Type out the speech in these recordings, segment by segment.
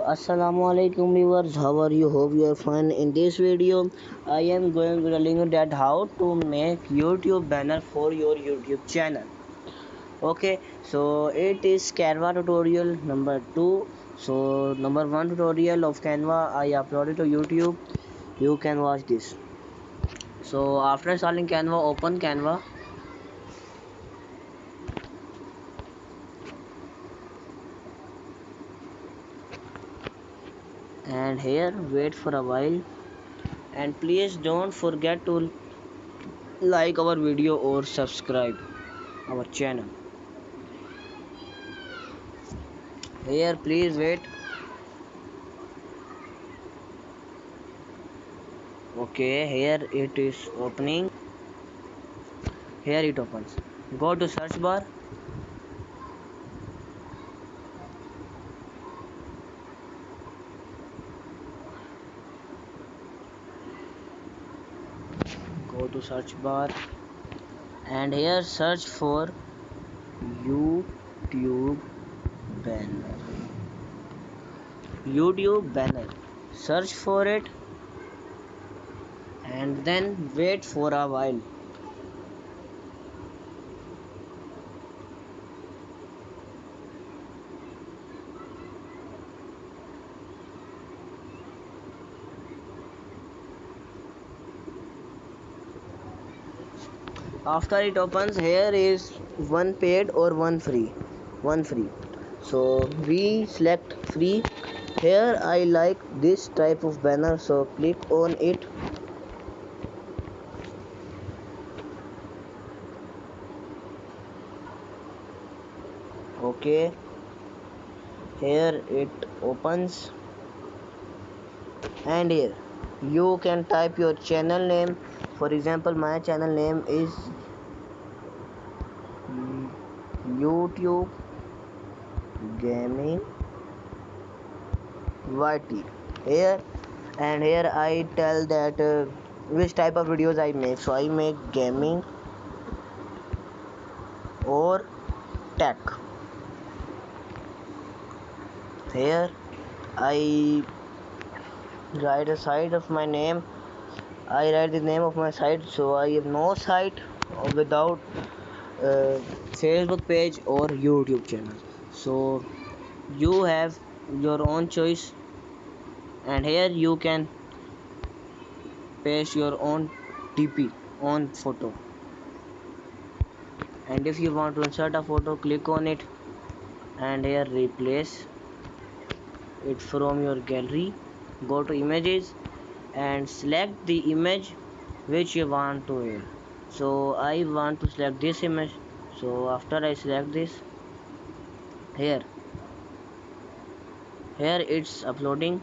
Assalamu alaikum viewers, how are you? Hope you are fine. In this video I am going to telling you that how to make YouTube banner for your YouTube channel. Okay, so it is Canva tutorial number 2. So number 1 tutorial of Canva I uploaded to YouTube. You can watch this. So after installing Canva, open Canva, and here wait for a while, and please don't forget to like our video or subscribe our channel. Here please wait. Okay, here it is opening. Here it opens. Go to search bar. Go to search bar, and here search for YouTube banner. YouTube banner. Search for it and then wait for a while. After it opens, here is one paid or one free. One free. So we select free. Here I like this type of banner, so click on it. Okay, here it opens, and here you can type your channel name. For example, my channel name is YouTube Gaming YT. Here, and here I tell that which type of videos I make. So I make gaming or tech. Here I write a site of my name. I write the name of my site. So I have no site without Facebook page or YouTube channel. So you have your own choice, and here you can paste your own DP on photo. And if you want to insert a photo, click on it, and here replace it from your gallery. Go to images and select the image which you want to add. So I want to select this image. So after I select this, here it's uploading.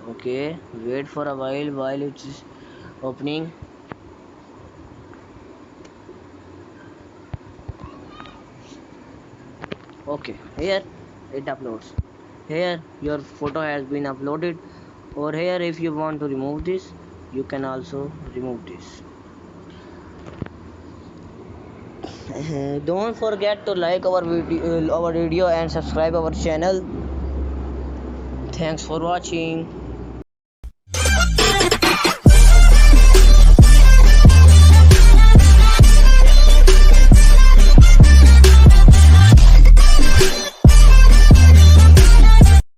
Okay, wait for a while it's opening. Okay, here it uploads. Here your photo has been uploaded, or here if you want to remove this, you can also remove this. Don't forget to like our video and subscribe our channel. Thanks for watching.